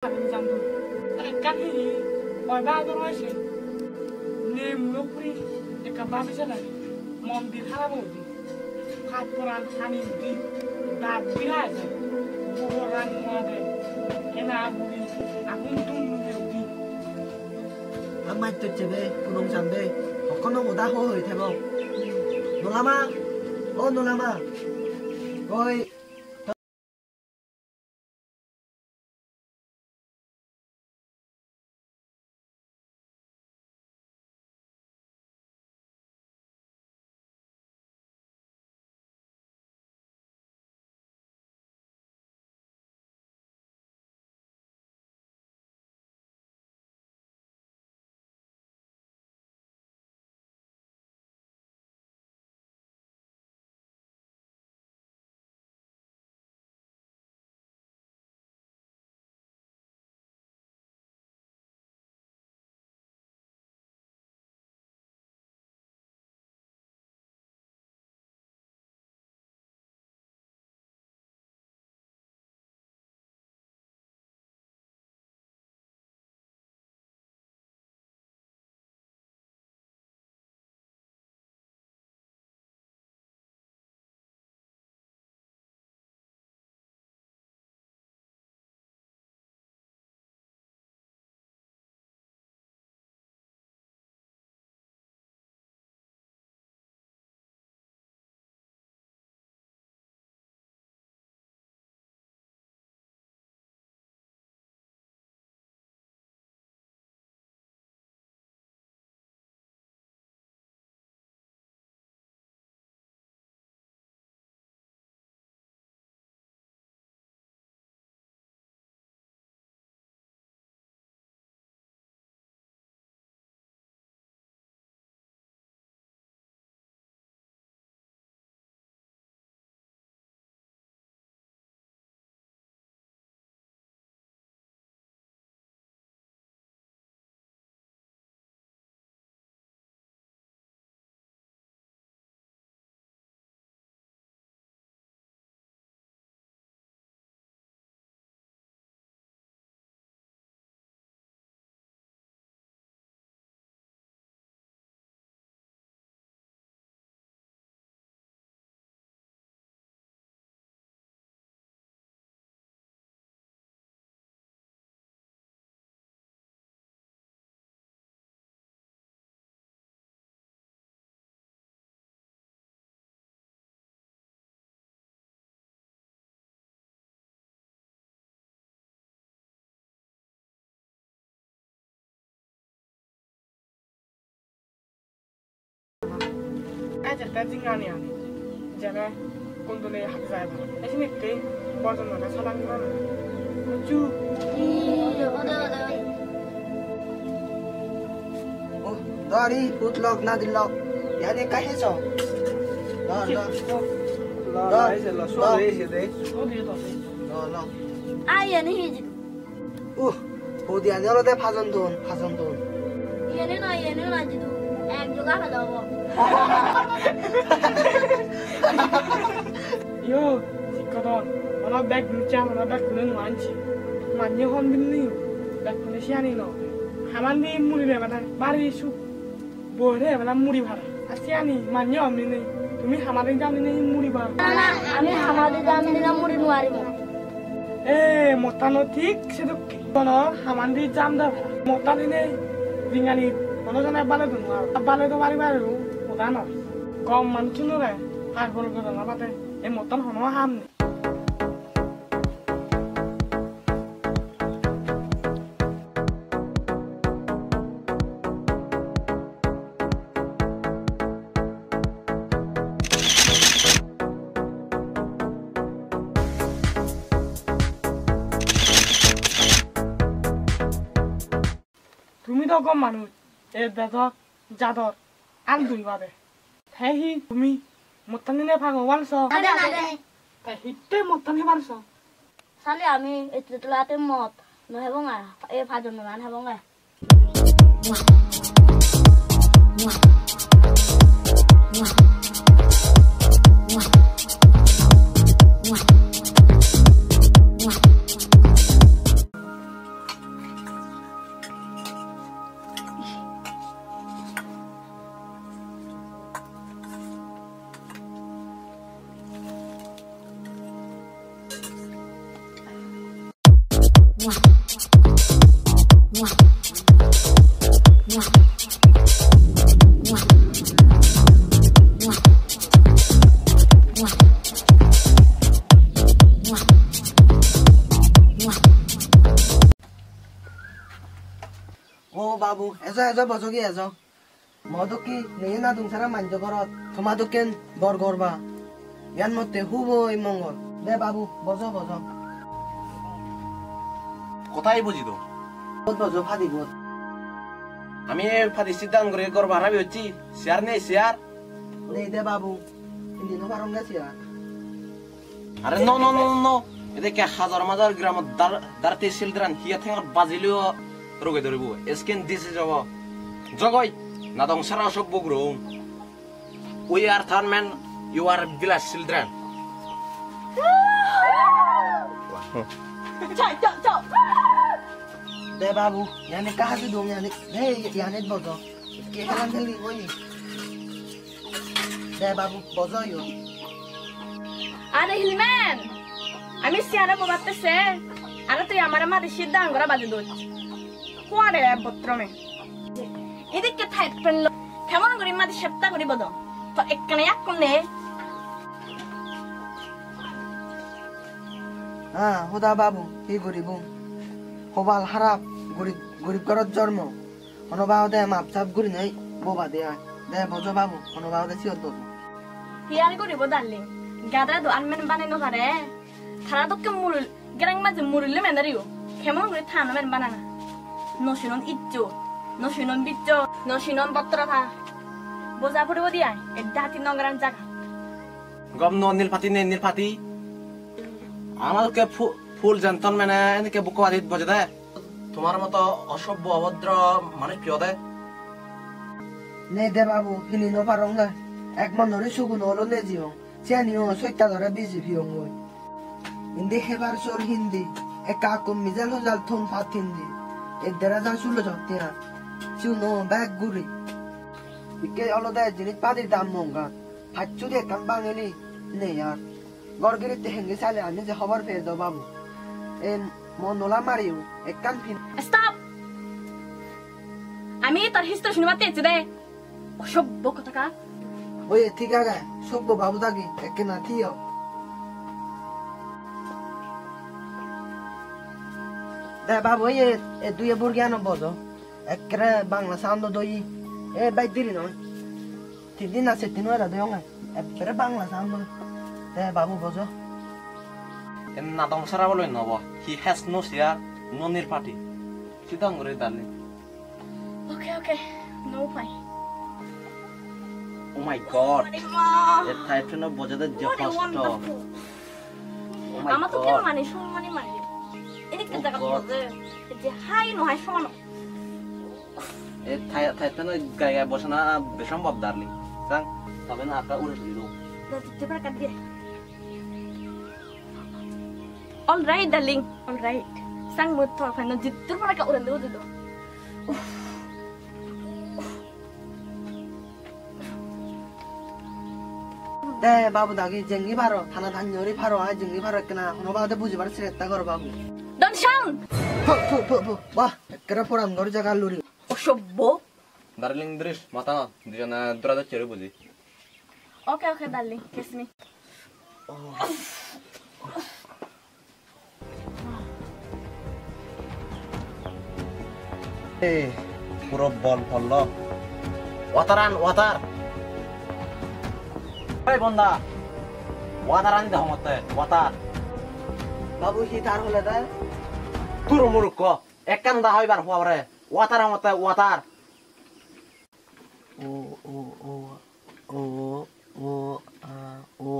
Kan ini, boy baru aja. Nih mulai dekat babi sana, mom di halam uji, kapuran hani di, babi aja, bukan ada, enak budi, aku tunggu uji. Amat tu cebe, punung sambe, kau nak muda hoi tebo. Nolama, oh nolama, boy. Aja tinggal ni, jadi kondolnya hak saya. Esok ni bosan mana salah ni mana? Lucu. Oh, dari putlok nadilok, yani kahit so. Lo. Ayah ni hiji. Budi ani orang deh pasan don. Iya ni na jitu. Juga ada apa? Yo, si kodon, mana bag lucah, mana bag kulen manci, manci hom bini, bag kulen siapa ni no? Haman ni muri le mana, bari su, boleh mana muri bara. Asyik ni manci hom bini, tumi haman jam ni muri bara. Kami haman jam ni na muri nuari mo. Motano tik seduk, kono haman jam dah, motan ini ringani. Kalau jangan balik tu, balik tu balik tu, mudah no. Kau mancing tu le, kalau kau jangan balik, motan hono ham ni. Tumi tu kau manu. Dadah jador, andui babe. Hei tumi, mutan ni nepang walso. Ada. Hitte mutan ni walso. Sali ami itu telah temot, no hebonga, pajon nuan hebonga. বাবু এজো বজকি এজো মদকি নেই না তুমি সারা মানজ করত তোমাদকেন বর করবা ইয়ান মতে হুবই মঙ্গল দে বাবু বজ কোথায় বুঝি তো বজ ফাদিব আমি ফাদি সিদ্ধান্ত করে করবো হারাবি হচ্ছি শেয়ার নেই শেয়ার নেই দে বাবু হিন্দি নো পারম গেছি আর আরে নো নো নো নো এদিকে হাজার মাজার গ্রামত দাঁড়াতে চিলড্রেন হিয়া ঠেঙত বাজিলেও রোগে ধরিব স্কিন দিছে যাব জগই না দং সারা সব বগ্রো we are third man you are village children দে বাবু ইয়ানে কাহা দি দম ইয়ানে হে ইয়ানে বজ কে হেলান হেলি ওই দে বাবু বজ ইও আরে হিলম্যান আমি সিয়ারা বাবাতেছে আরে তুই আমার মাঝে সিদ্ধান্ত করা বাজে দোচ কোয়ারে পত্রমে এদিকে থাইট পেল কেমন করে মাঝে সেপ্তা করি বদ তো একখানে এক কোনে হ্যাঁ হুদা বাবু কি করিব হবাল হারাপ গরিব গরিব ঘরত জন্ম হনবাও দে মাপ চাপ করি নাই বোবা দে দে বজ বাবু হনবাও দে সিয়ত বজো হিয়ার করিব ডার্লিং গাদা দো আনমেন বানাইনো পারে খারা তো কে মুরুল গেরাং মাঝে মুরুলে মেনারিও কেমন করে থানো মেন বানানা নসিনন ইজ্জো নসিনন বিজ্জো নসিনন বত্রভা বোঝা পড়িব দিয়া এ দাতি নগরান জায়গা গম নো নীলপাতি নে নীলপাতি আমাকে ফুল জানতন মানে এনেকে বুক আদিত বজে দে তোমার মতো অসভ্য অভদ্র মানুষ কিয় দে নে দে বাবু হিনি নো পারং না এক মন ধরে সুগুন হলো নে জিও চিয়ানিও সইতা ধরে বিজি ভিও মই ইন্দে হেবার সর হিন্দি এ কাকুম মিজাল জাল থুন ফাত হিন্দি এ দেরাজা সুলো জতিয়া চুনো ব্যাগ গুরি ইকে অলদা জিনিস পাদির দাম মঙ্গা ফাচ্চু দে কাম বাঙালি নে यार গরগিরিতে হেঙ্গে চালে আমি যে খবর পেয়ে দাও বাবু এ মনোলা মারিও এক কান ফিন স্টপ আমি তোর হিস্ট্রি শুনবাতে এসে দে অসভ্য কথা ওই ঠিক আছে সব বাবু দাগি একে না থিও দে বাবু এ দুই বুর্গিয়ানো বজো একরে বাংলা সাউন্ড দই এ বাই দিরি নয় তিন আছে তিন ওরা দই না একরে বাংলা সাউন্ড দে বাবু বজো এন না দং সারা বলে নব হি হ্যাজ নো শেয়ার নো নীলপাতি সিদ্ধান্ত করে দালে ওকে নো পাই ও মাই গড এ টাইটন বজে দে যে কষ্ট ও মাই আমার তো কেন গড মানে সম্মানি মানে এদিকে জায়গা বলতে যে হাই নয় সমান এ টাইটন গায়ে বসে না বেসম্ভব ডার্লিং সাং তবে না আকা উড়ে দিল দিতে পারে কাট দিয়ে অলরাইট ডার্লিং অলরাইট সাং মুত তো ফাইন জিত্তুর পারে কা উড়ে দেও দিলো দে বাবু দাগি জেঙ্গি ভারো থানা ধান্যরি ভারো আয় জেঙ্গি ভারো কেনা হনো বাদে বুঝিবার চেষ্টা কর বাবু ডোন্ট শাউট বাহ একরে পরান ধরে জায়গা লুরি অসভ্য ডার্লিং দৃশ মাথা দুজন দ্রাদা চেরে বুঝি ওকে ডার্লিং কিস মি এ পুরো বল ফল ওয়াটারান ওয়াটার এই বন্ধা ওয়াটারান দে হমতে ওয়াটার বাবু হি তার হলে দে তুর মুরুক একখান দা হইবার হওয়ারে ওয়াটার হমতে ওয়াটার ও ও ও ও ও ও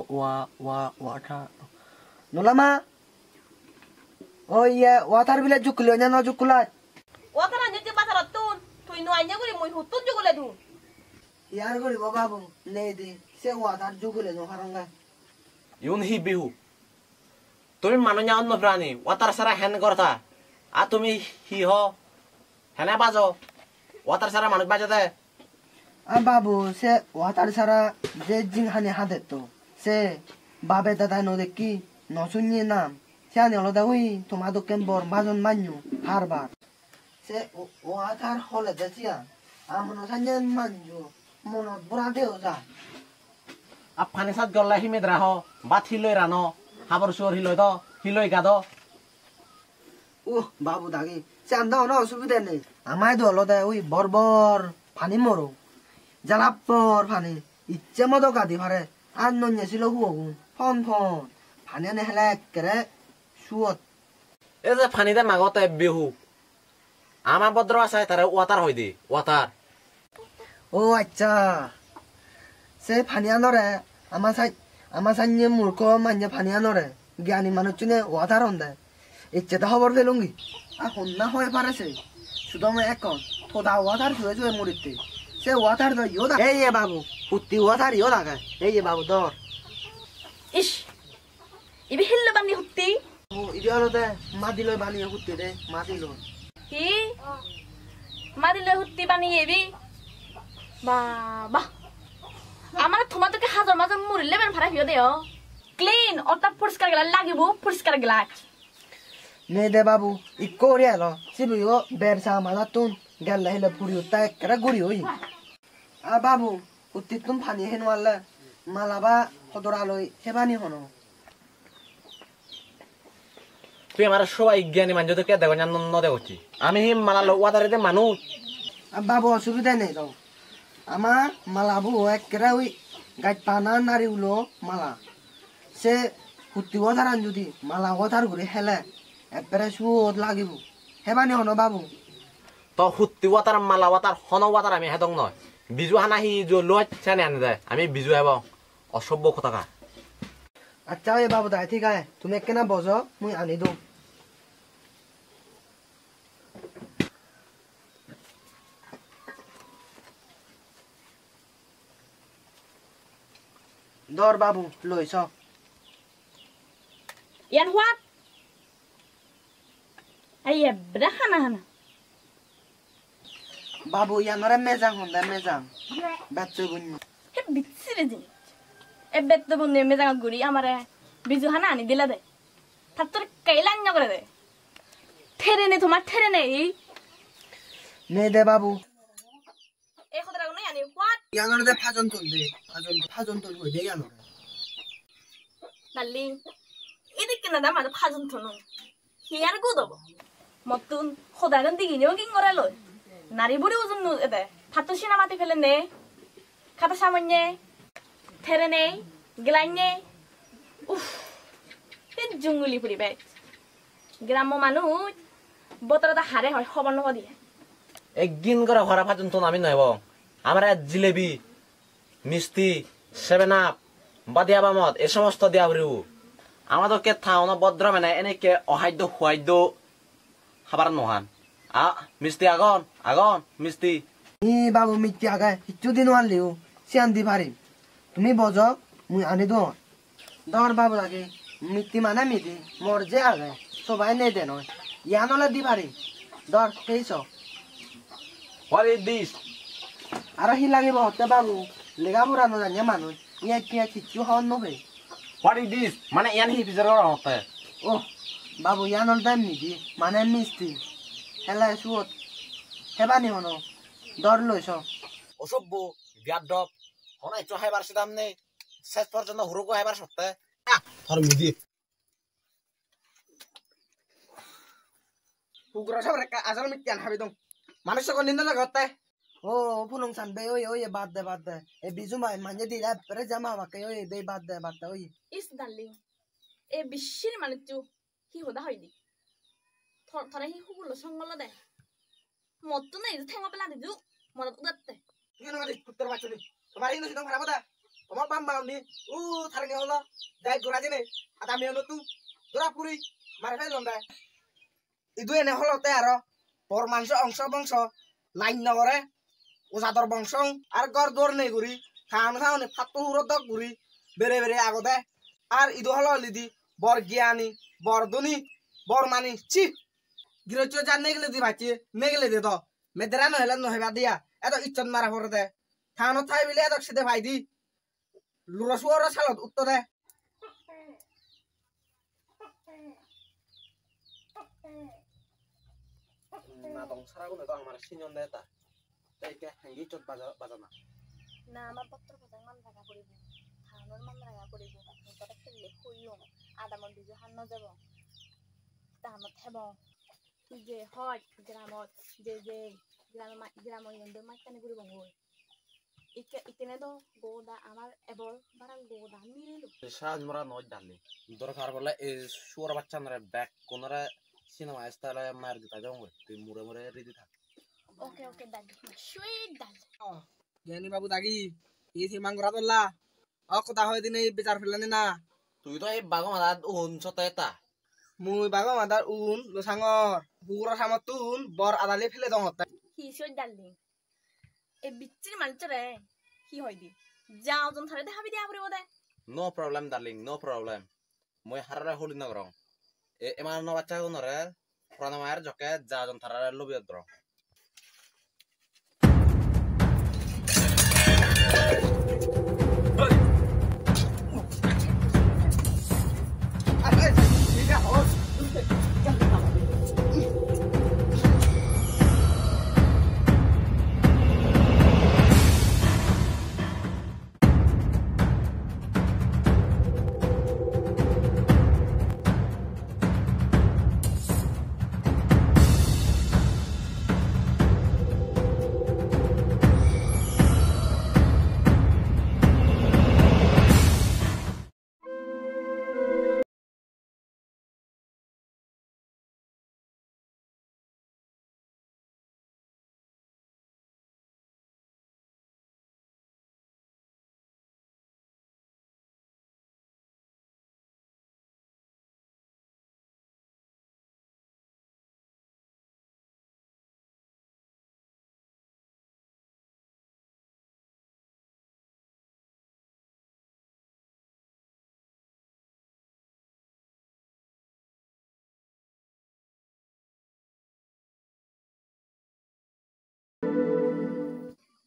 ওয়াটা নোলামা ও ইয়ে ওয়াটার বিলে জুকুলো না জুকুলা ওখানে যদি বাজারত তুই নয় করে মই হুতুন জুগলে দু ইয়ার করিব বাবু নেই দি সে ওয়াটার জুকুলে নো হারঙ্গা ইউন হি বিহু তুমি মানুষ অন্য প্রাণী ওয়াটার সারা হ্যান করতা আর তুমি হি হ হ্যানে বাজো ওয়াটার সারা মানুষ বাজে দে বাবু সে ওয়াটার সারা যে জিংহানি হাতে তো সে বাবে দাদা নো দেখি নশুনিয়ে নাম সে আনি অলদা উই তোমার দোকান বর বাজন মান্যু হারবার সে ওয়াটার হলে দেছিয়া আমনো সাঞ্জন মানজু মনো বুড়া দেও যা আফগানিস্তান গল্লা হিমেদ রাহ বাত হিলই রানো হাবর সুর হিলই হিলই গাদ ও বাবু দাগি সে আন্দা অন অসুবিধা নেই আমায় দলতে ওই বর্বর পানি মরো জ্বালাপর পানি ইচ্ছে মতো গাদি পারে আর নন্যে ছিল হুগুন ফন ফন পানি আনে হেলে একেরে সুয়ত এই যে ফানিতে মাগতে বিহু আমার ভদ্র আছে তারা ওয়াটার হয় দি ওয়াটার ও আচ্ছা সে ফানিয়ানরে আমার সাইনে মূর্খ মান্য ফানিয়ানরে জ্ঞানী মানুষ চুনে ওয়াটার হন দেয় ইচ্ছেটা খবর পেলুঙ্গি আর হন্যা হয়ে পারেছে শুধু আমি এখন থোদা ওয়াটার শুয়ে শুয়ে মরিতে সে ওয়াটার তো ইও এই এ বাবু উত্তি ওয়াটার ইও লাগে এই এ বাবু ধর ইস ইবি হিল্লো বানি হুত্তি ও ইদি হলো দে মাদি লই বানিয়ে হুত্তি দে মাদি লই কি মারিলে হুত্তি বানি এবি বাবা আমার তোমাদেরকে হাজার মাজার মুরিলে বেন ভাড়া হিও দেও ক্লিন অর্থাৎ পরিষ্কার গেলা লাগিব পরিষ্কার গ্লাস নে দে বাবু ইকো রে এলো সিবিও বেরসা মালা তুন গেল হেলে ফুরি উত্তা একরা গুড়ি হই আ বাবু উত্তি তুম ফানি হেন ওয়ালা মালাবা হদরা লই হেবানি হনো তুই আমার সবাই জ্ঞানী মানুষ কে দেখো ন দেখছি আমি মালালো ওয়াটারে মানুষ আর বাবু অসুবিধা নেই তো আমার মালাবু একরা ওই গাছ পানা নারী উলো মালা সে হুত্তি ওধারান যদি মালা ওধার ঘুরে হেলে একবারে সুদ লাগিব হেবানি হনো বাবু তো হুত্তি ওয়াটার মালা ওয়াটার হন ওয়াটার আমি হেদং নয় বিজু হানা হি লোক চানে আনে দেয় আমি বিজু হেব অসভ্য কথা আচ্ছা ওই বাবু দাই ঠিক আছে তুমি একখানা বজ মুই আনি দো ধর বাবু লইছ ইয়ান হোয়াট আই এবরা হানা হানা বাবু ইয়ানরে মেজাং হন্দা মেজাং বাচ্চা বুন হে বিচ্ছিরে জিনিস এবেত তো বন্ধু মেজাঙ্গা গুড়ি আমারে বিজু হানা আনি দিলা দে তার তোর কাইলান্য করে দে ঠেরে নে তোমার ঠেরে নে নে দে বাবু এই কথাটা কোনো জানি হোয়াট ইয়ানরে দে ফাজন তুল দে ফাজন তুল হই দে ইয়ানরে ডার্লিং এদিকে না দাম আর ফাজন থনো হিয়ার গো দব মতুন খোদাগান দিগিনেও কিং করে লয় নারী বুড়ি ওজন এদে ফাতো সিনা মাটি ফেলে নে খাতা সামান্য ঠেরে নে গিলাইনে উফ এই জঙ্গলি পরিবেশ গ্রাম্য মানুষ বতরটা হারে হয় খবর নব দিয়ে একদিন করে হরা ফাজন তো আমি নয় আমার জিলেবি মিষ্টি 7 আপ বাদিয়া বামত এই সমস্ত দিয়া বরিব আমাদেরকে থাউন ভদ্র মানে এনেকে অহাদ্য খুয়াদ্য খাবার নহান মিষ্টি আগন আগন মিষ্টি ই বাবু মিষ্টি আগায় কিচ্ছু দিন আনলিও সিয়ান দি পারি তুমি বজ মুই আনি দো ধর বাবু লাগে মিষ্টি মানে মিষ্টি মোর যে আগায় সবাই নে দে নয় ইয়ানলে দি পারি ধর সেইছ হোয়াট ইজ দিস আর হি লাগিব হতে বাবু লেগা পুরা নজানিয়া মানুষ ইয়া কিয়া কিচ্ছু হন নবে হোয়াট ইজ দিস মানে ইয়ান হি পিছর হতে ও বাবু ইয়ানল দাম মিষ্টি মানে মিষ্টি হেলা সুত হেবানি হনো ধর লইছ অসভ্য বিয়াদব হনাই চ হাইবার সিদাম নেই শেষ পর্যন্ত হুরুকো হাইবার সত্তে ধর মিদি পুকুরা সব রেখা আজাল মিষ্টি আন হাবি দম মানুষ সকল নিন্দা লাগতে ও ফুলং সান বে ওই বাদ দে এ বিজু মানে দিলা পরে জামা বাকে ওই বে বাদ দে ওই ইস ডার্লিং এ বিশির মানে তু হি হোদা হইদি থরে হি হুগুলো সঙ্গল দে মত নাই ঠেঙ্গা পেলা দিজু মনত উদাতে তুই না মানে কুত্তর বাচ্চা তোমার ইনো সিদম খারাপ দা তোমার বাম বাউনি ও থারগে হলো যাই গোরা দিনে আদা আমি হলো তু দরা পুরি মারে ফেলন দা ইদু এনে হলতে আর পর মাংস অংশ বংশ লাইন নগরে ওজাদর বংশ আর গড় দৌড় নেই ঘুরি খাওয়ানো ফাত্তু হুরো দক ঘুরি বেড়ে বেড়ে আগতে আর ইদু হলো লিদি বর জ্ঞানী বর ধনী বর মানি চি গিরচ যা নেগলে দি ভাইছি নেগলে দে তো মেদরা নহলে নহবা দিয়া এত ইচ্ছত মারা পড়ে দে খাওয়ানো থাই বিলে এত সিধে ভাই দি লুরসুয়ার সালত উত্তর দে না দং সারা গুনে তো আমার সিনন দেতা তাইকে হাঙ্গি চট বাজানা না আমার পত্র পত্র মান রাখা করিব থানোর মান রাখা করিব তোরা খেললে কইও আদামর বিজু হান্ন যাব তাহামত হেব যে হয় গ্রামত যে গ্রামীণ মাইকানি ঘুরি বঙ্গ ইতেনে তো গোদা আমার এবার বারাল গোদা মিলিল সাজ মরা নয় ডালি দরকার বলে এই শুয়ার বাচ্চা নরে ব্যাক কোনরে সিনেমা স্টাইলে মার দিতা যাও তুই মুরে মুরে রেডি থাক ওকে ওকে দাগ সুইট দাগ জ্ঞানী বাবু দাগি এই সে মাংগরা তোলা কথা হয় দিনে বিচার ফেলানি না তুই তো এই বাগো মাদা উন সতে তা মুই বাগা মাদার উন লোসাঙর বুগুরা সামত তুন বর আদালে ফেলে দং হত্যা হি সুইট ডার্লিং এ বিচ্ছির মালচরে কি হয় দি যাও জন থারে দেখাবি দিয়া পড়িব দে no problem darling no problem মই হারারে হলি নগরং এমান ন বাচ্চা নরে পুরানো মায়ের জকে যা জন থারারে লবি দ্র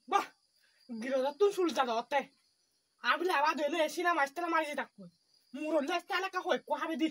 বাহ গিরোদা তুই সুলতা দতে আবিলে আওয়াজ হইলে সিনেমা স্টাইলে মারি থাকবো মুরলে স্টাইলে কা হয় কোহাবে দি